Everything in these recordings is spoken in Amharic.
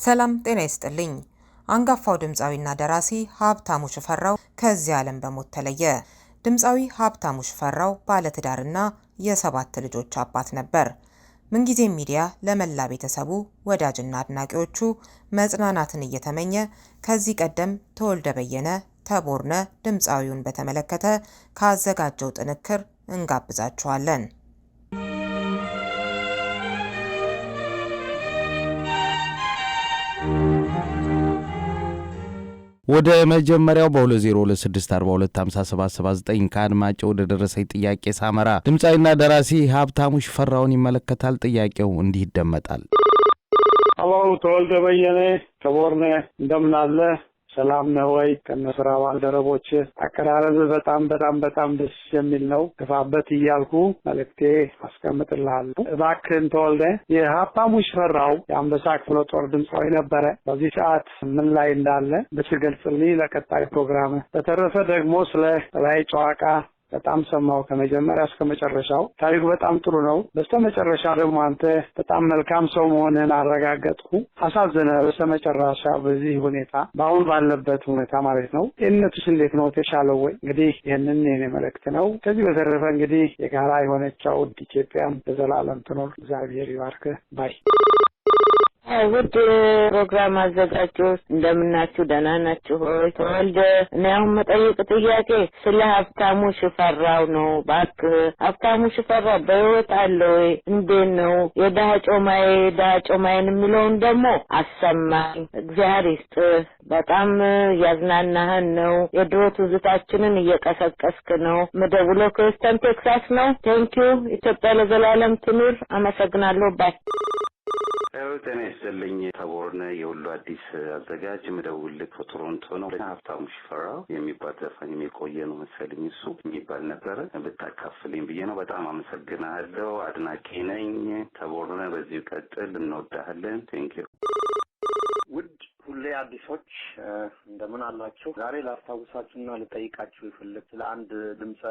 ሰላም ጤና ይስጥልኝ። አንጋፋው ድምፃዊና ደራሲ ሀብታሙ ሽፈራው ከዚህ ዓለም በሞት ተለየ። ድምፃዊ ሀብታሙ ሽፈራው ባለትዳርና የሰባት ልጆች አባት ነበር። ምንጊዜም ሚዲያ ለመላ ቤተሰቡ ወዳጅና አድናቂዎቹ መጽናናትን እየተመኘ ከዚህ ቀደም ተወልደ በየነ ተቦርነ ድምፃዊውን በተመለከተ ካዘጋጀው ጥንክር እንጋብዛችኋለን። ወደ መጀመሪያው በ2026425779 ከአድማጭ ወደ ደረሰኝ ጥያቄ ሳመራ ድምፃዊና ደራሲ ሀብታሙ ሽፈራውን ይመለከታል። ጥያቄው እንዲህ ይደመጣል። አሎ ተወልደ በየነ ተቦርነ እንደምን አለ? ሰላም ነው ወይ? ከነስራ ባልደረቦች አቀራረብ በጣም ደስ የሚል ነው። ገፋበት እያልኩ መልእክቴ አስቀምጥልሃለሁ። እባክህን ተወልደ የሀብታሙ ሽፈራው የአንበሳ ክፍለ ጦር ድምፃዊ ነበረ። በዚህ ሰዓት ምን ላይ እንዳለ ብትገልጽልኝ ለቀጣይ ፕሮግራም። በተረፈ ደግሞ ስለ ላይ ጨዋቃ በጣም ሰማው ከመጀመሪያ እስከ መጨረሻው። ታሪኩ በጣም ጥሩ ነው። በስተመጨረሻ ደግሞ አንተ በጣም መልካም ሰው መሆንህን አረጋገጥኩ። አሳዘነ በስተመጨረሻ በዚህ ሁኔታ በአሁን ባለበት ሁኔታ ማለት ነው። ጤንነቱስ እንዴት ነው? ተሻለው ወይ? እንግዲህ ይህንን የኔ መልእክት ነው። ከዚህ በተረፈ እንግዲህ የጋራ የሆነችው ኢትዮጵያም በዘላለም ትኖር። እግዚአብሔር ይባርክ ባይ። ውድ ፕሮግራም አዘጋጆች እንደምናችሁ? ደህና ናችሁ ሆይ? ተወልደ እኔ አሁን መጠየቅ ጥያቄ ስለ ሀብታሙ ሽፈራው ነው። እባክህ ሀብታሙ ሽፈራው በሕይወት አለ ወይ? እንዴት ነው? የድሀ ጮማዬን የሚለውን ደግሞ አሰማኝ። እግዚአብሔር ይስጥህ። በጣም ያዝናናህን ነው። የድሮ ትዝታችንን እየቀሰቀስክ ነው። ምደውለው ከዌስተርን ቴክሳስ ነው። ቴንኪዩ። ኢትዮጵያ ለዘላለም ትኑር። አመሰግናለሁ ባይ። ጤና ይስጥልኝ። ተቦርነ የሁሉ አዲስ አዘጋጅ ምደውልልህ ከቶሮንቶ ነው። ሀብታሙ ሽፈራው የሚባል ዘፋኝ የቆየ ነው መሰለኝ እሱ የሚባል ነበረ። ብታካፍልኝ ብዬ ነው። በጣም አመሰግናለሁ። አድናቂ ነኝ። ተቦርነ በዚሁ ቀጥል። እንወዳሃለን። ቴንኪዩ። ውድ ሁሌ አዲሶች እንደምን አላችሁ? ዛሬ ላስታውሳችሁና ልጠይቃችሁ ይፈልግ ስለ አንድ ድምጸ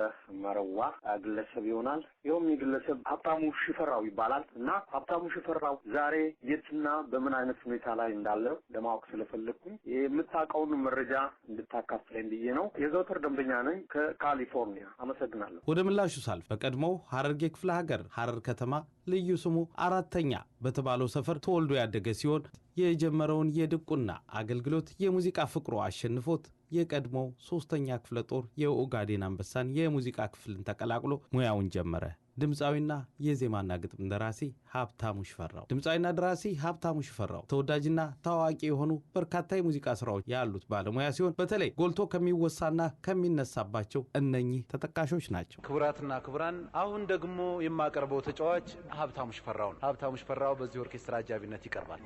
መረዋ ግለሰብ ይሆናል። ይኸውም የግለሰብ ሀብታሙ ሽፈራው ይባላል እና ሀብታሙ ሽፈራው ዛሬ የትና በምን አይነት ሁኔታ ላይ እንዳለ ለማወቅ ስለፈለኩኝ የምታውቀውን መረጃ እንድታካፍለኝ ብዬ ነው። የዘወትር ደንበኛ ነኝ ከካሊፎርኒያ። አመሰግናለሁ። ወደ ምላሹ ሳልፍ በቀድሞው ሐረርጌ ክፍለ ሀገር ሐረር ከተማ ልዩ ስሙ አራተኛ በተባለው ሰፈር ተወልዶ ያደገ ሲሆን የጀመረውን የድቁና አገልግሎት የሙዚቃ ፍቅሩ አሸንፎት የቀድሞው 3ኛ ክፍለ ጦር የኦጋዴን አንበሳን የሙዚቃ ክፍልን ተቀላቅሎ ሙያውን ጀመረ። ድምፃዊና የዜማና ግጥም ደራሲ ሀብታሙ ሽፈራው። ድምፃዊና ደራሲ ሀብታሙ ሽፈራው ተወዳጅና ታዋቂ የሆኑ በርካታ የሙዚቃ ስራዎች ያሉት ባለሙያ ሲሆን በተለይ ጎልቶ ከሚወሳና ከሚነሳባቸው እነኚህ ተጠቃሾች ናቸው። ክቡራትና ክቡራን፣ አሁን ደግሞ የማቀርበው ተጫዋች ሀብታሙ ሽፈራው ነው። ሀብታሙ ሽፈራው በዚህ ኦርኬስትራ አጃቢነት ይቀርባል።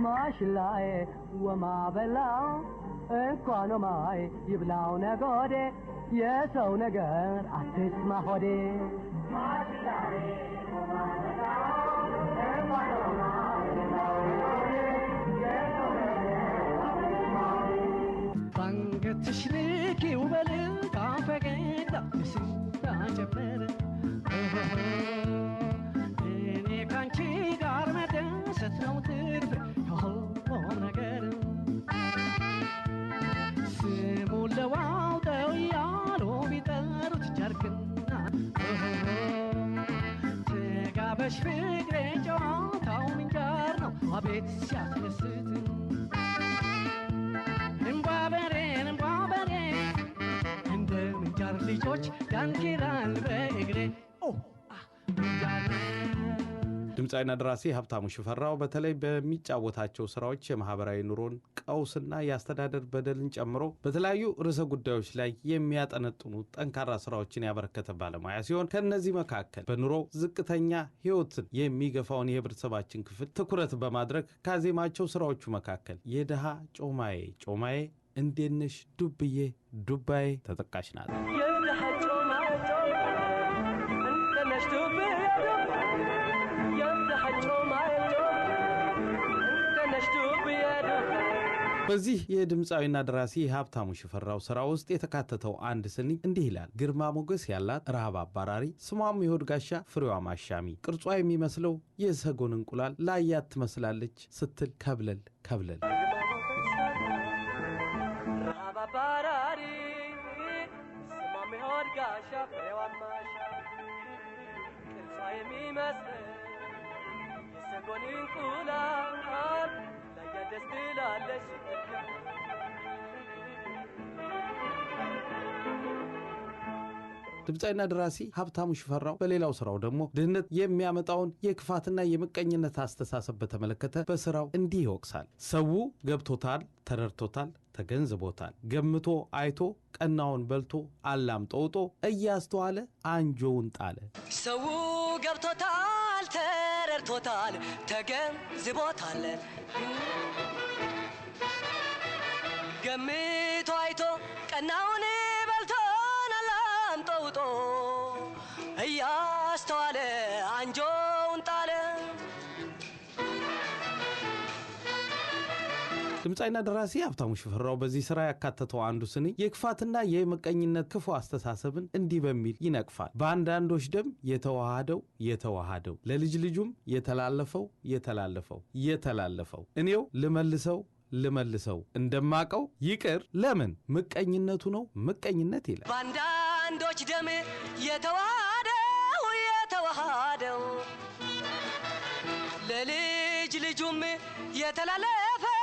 ማሽላዬ ወማበላው እንኳን ማይ ይብላው ነጎዴ የሰው ነገር አትስማ ሆዴ። ማሽላዬ ወማበላው እንኳን ማይ ይብላው ነጎዴ የሰው ነገር አትስማ ሆዴ። ባንገትሽ ልኪው በልል ካፈገዳ ስታ ጀመረ እኔ ካንቺ ጋር መደሰት ነው ትርፍ የሁሉም ነገር። ስሙን ለዋውጠው እያሉ ቢጠሩት ጀርክና ተጋበሽ ፍቅሬ ጨዋታው ምንጃር ነው አቤት ሲያስደስት። እንቧበሬን እንደ ምንጃር ልጆች ዳንኪራን በእግሬ ድምጻዊና ደራሲ ሀብታሙ ሽፈራው በተለይ በሚጫወታቸው ስራዎች የማህበራዊ ኑሮን ቀውስና ያስተዳደር በደልን ጨምሮ በተለያዩ ርዕሰ ጉዳዮች ላይ የሚያጠነጥኑ ጠንካራ ስራዎችን ያበረከተ ባለሙያ ሲሆን ከነዚህ መካከል በኑሮ ዝቅተኛ ህይወትን የሚገፋውን የህብረተሰባችን ክፍል ትኩረት በማድረግ ካዜማቸው ስራዎቹ መካከል የደሃ ጮማዬ ጮማዬ እንዴነሽ ዱብዬ ዱባዬ ተጠቃሽ ናት። የደሃ ጮማዬ እንዴነሽ ዱብዬ የደሃ ጮማዬ እንዴነሽ ዱብዬ በዚህ የድምጻዊና ደራሲ ሀብታሙ ሽፈራው ስራ ውስጥ የተካተተው አንድ ስንኝ እንዲህ ይላል። ግርማ ሞገስ ያላት ረሃብ አባራሪ ስሟም የሆድ ጋሻ ፍሬዋ ማሻሚ ቅርጿ የሚመስለው የሰጎን እንቁላል ላያት ትመስላለች ስትል ከብለል ከብለል ረሃብ አባራሪ ስሟም የሆድ ጋሻ ፍሬዋ ማሻሚ ቅርጿ የሚመስለው የሰጎን እንቁላል ደስ ትላለች ድምጻዊና ደራሲ ሀብታሙ ሽፈራው በሌላው ስራው ደግሞ ድህነት የሚያመጣውን የክፋትና የምቀኝነት አስተሳሰብ በተመለከተ በስራው እንዲህ ይወቅሳል። ሰው ገብቶታል፣ ተረድቶታል፣ ተገንዝቦታል። ገምቶ አይቶ ቀናውን በልቶ አላምጦውጦ እያስተዋለ አንጆውን ጣለ። ሰው ገብቶታል፣ ተረድቶታል፣ ተገንዝቦታል። ገምቶ አይቶ ቀናውን በልቶ አላምጦውጦ እያስተዋለ አንጆውን ጣለ። ድምጻዊና ደራሲ ሀብታሙ ሽፈራው በዚህ ስራ ያካተተው አንዱ ስንኝ የክፋትና የምቀኝነት ክፉ አስተሳሰብን እንዲህ በሚል ይነቅፋል። በአንዳንዶች ደም የተዋሃደው ለልጅ ልጁም የተላለፈው እኔው ልመልሰው እንደማቀው ይቅር ለምን ምቀኝነቱ ነው ምቀኝነት ይላል። በአንዳንዶች ደም የተዋሃደው ለልጅ ልጁም የተላለፈው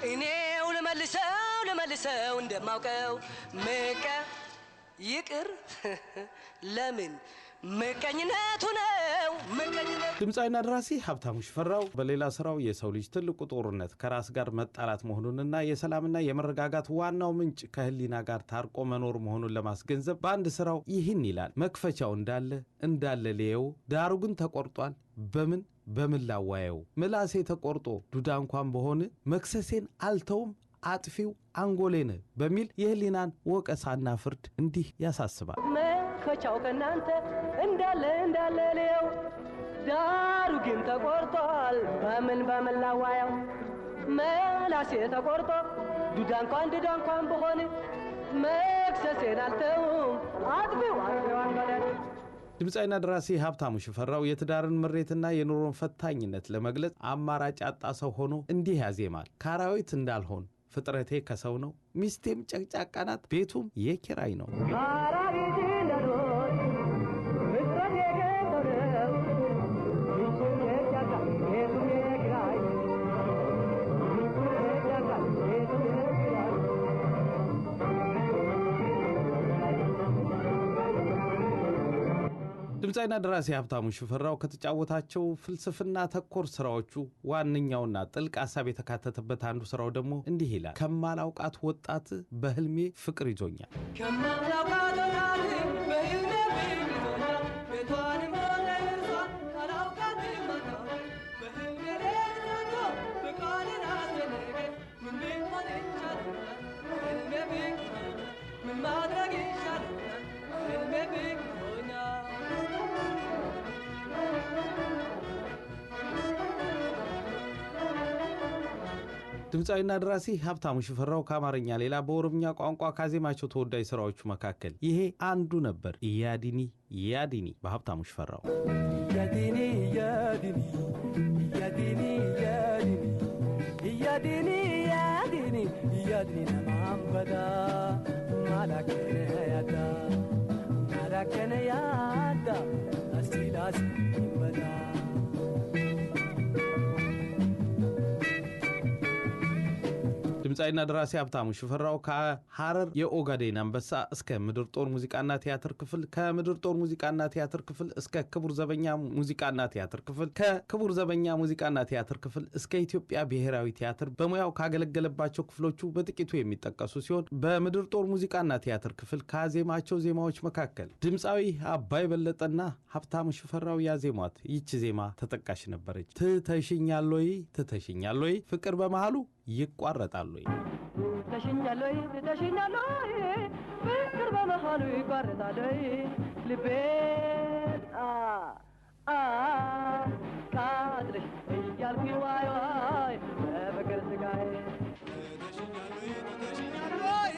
እኔው ልመልሰው እንደማውቀው ይቅር ለምን ምቀኝነቱ ነው ምቀኝነት። ድምጻዊና ደራሲ ሀብታሙ ሽፈራው በሌላ ስራው የሰው ልጅ ትልቁ ጦርነት ከራስ ጋር መጣላት መሆኑንና የሰላምና የመረጋጋት ዋናው ምንጭ ከህሊና ጋር ታርቆ መኖር መሆኑን ለማስገንዘብ በአንድ ስራው ይህን ይላል። መክፈቻው እንዳለ ሊየው ዳሩ ግን ተቆርጧል በምን ላዋየው ምላሴ ተቆርጦ ዱዳ እንኳን በሆነ መክሰሴን አልተውም አጥፊው አንጎሌን በሚል የህሊናን ወቀሳና ፍርድ እንዲህ ያሳስባል። መክፈቻው ከናንተ እንዳለ ሊየው ዳሩ ግን ተቆርጧል በምን ላዋየው ምላሴ ተቆርጦ ዱዳ እንኳን በሆነ መክሰሴን አልተውም አጥፊው አንጎሌን። ድምጻዊና ደራሲ ሀብታሙ ሽፈራው የትዳርን ምሬትና የኑሮን ፈታኝነት ለመግለጽ አማራጭ ያጣ ሰው ሆኖ እንዲህ ያዜማል። ካራዊት እንዳልሆን ፍጥረቴ ከሰው ነው ሚስቴም ጨቅጫቃ ናት ቤቱም የኪራይ ነው። ካራዊት እንዳልሆን ፍጥረቴ ከሰው ነው ሚስቴም ጨቅጫቃ ቤቱም የኪራይ ነው። ድምጻዊና ደራሲ ሀብታሙ ሽፈራው ከተጫወታቸው ፍልስፍና ተኮር ስራዎቹ ዋነኛውና ጥልቅ ሐሳብ የተካተተበት አንዱ ስራው ደግሞ እንዲህ ይላል። ከማላውቃት ወጣት በህልሜ ፍቅር ይዞኛል። ከማላውቃት ወጣት በህልሜ ፍቅር ይዞኛል ቤቷንም ሆነ እርሷን አላውቃትም አታውቅም በህልሜ ሌሊት ፍቅሯን አስጨነቀኝ ምን ቢሆን ይቻለኛል በህልሜ ፍቅር ምን ማድረግ ይቻለኛል በህልሜ ፍቅር ድምጻዊና ደራሲ ሀብታሙ ሽፈራው ከአማርኛ ሌላ በኦሮምኛ ቋንቋ ካዜማቸው ተወዳጅ ስራዎቹ መካከል ይሄ አንዱ ነበር። ያዲኒ በሀብታሙ ሽፈራው ያዲኒ ነማንበዳ ማላከነ ያዳ አስቲላስ ይበዳ ድምጻዊና ደራሲ ሀብታሙ ሽፈራው ከሐረር የኦጋዴን አንበሳ እስከ ምድር ጦር ሙዚቃና ቲያትር ክፍል፣ ከምድር ጦር ሙዚቃና ቲያትር ክፍል እስከ ክቡር ዘበኛ ሙዚቃና ቲያትር ክፍል፣ ከክቡር ዘበኛ ሙዚቃና ቲያትር ክፍል እስከ ኢትዮጵያ ብሔራዊ ቲያትር በሙያው ካገለገለባቸው ክፍሎቹ በጥቂቱ የሚጠቀሱ ሲሆን በምድር ጦር ሙዚቃና ቲያትር ክፍል ካዜማቸው ዜማዎች መካከል ድምጻዊ አባይ በለጠና ሀብታሙ ሽፈራው ያዜሟት ይህች ዜማ ተጠቃሽ ነበረች። ትተሽኛለይ ትተሽኛለይ ፍቅር በመሃሉ ይቋረጣለይ ትተሽኛለይ ትተሽኛለይ ፍቅር በመሃሉ ይቋረጣለይ ልቤ ቃጥልሽ እያልኩኝ ዋይ ዋይ በፍቅር ስቃይ ትተሽኛለይ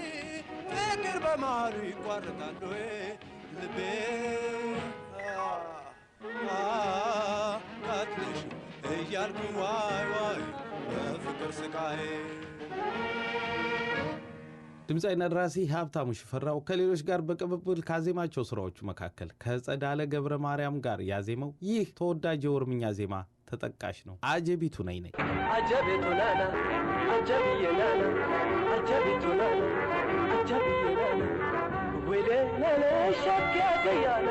ፍቅር በመሃሉ ይቋረጣለይ ልቤ ቃጥልሽ እያልኩኝ ዋይ ዋይ በፍቅር ስቃይ። ድምጻዊና ደራሲ ሀብታሙ ሽፈራው ከሌሎች ጋር በቅብብል ካዜማቸው ስራዎቹ መካከል ከጸዳለ ገብረ ማርያም ጋር ያዜመው ይህ ተወዳጅ የኦሮምኛ ዜማ ተጠቃሽ ነው። አጀቢቱ ነኝ ነኝ አጀቢቱ ናና አጀቢዬ ናና አጀቢቱ ናና አጀቢዬ ናና ወይሌ ናና ሸኪያ ገያና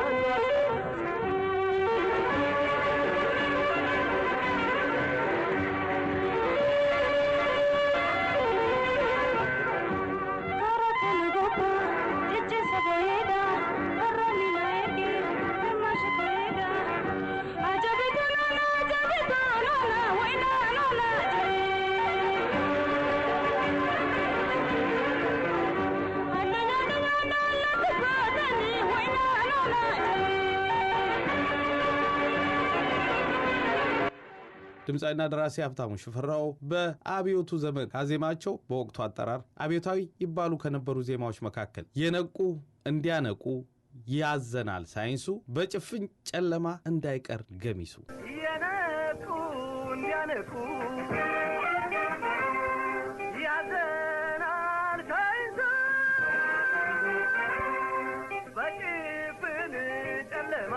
ድምጻዊና ደራሲ ሀብታሙ ሽፈራው በአብዮቱ ዘመን ካዜማቸው በወቅቱ አጠራር አብዮታዊ ይባሉ ከነበሩ ዜማዎች መካከል የነቁ እንዲያነቁ ያዘናል ሳይንሱ በጭፍን ጨለማ እንዳይቀር ገሚሱ የነቁ እንዲያነቁ ያዘናል ሳይንሱ በጭፍን ጨለማ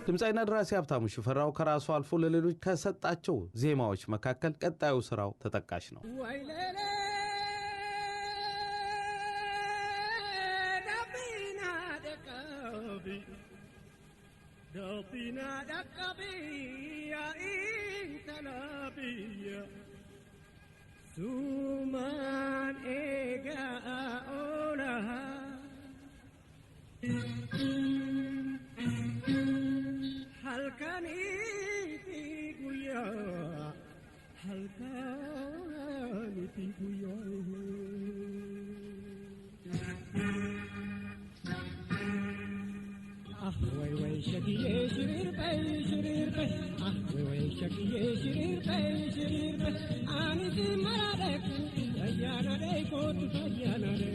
ድምጻዊና ደራሲ ሀብታሙ ሽፈራው ከራሱ አልፎ ለሌሎች ከሰጣቸው ዜማዎች መካከል ቀጣዩ ስራው ተጠቃሽ ነው። ሱማን ኤጋ ኦላሃ halkaniti guya way way shakiye shirir bay way shakiye shirir bay ani si maradek ayana de ko tu ayana de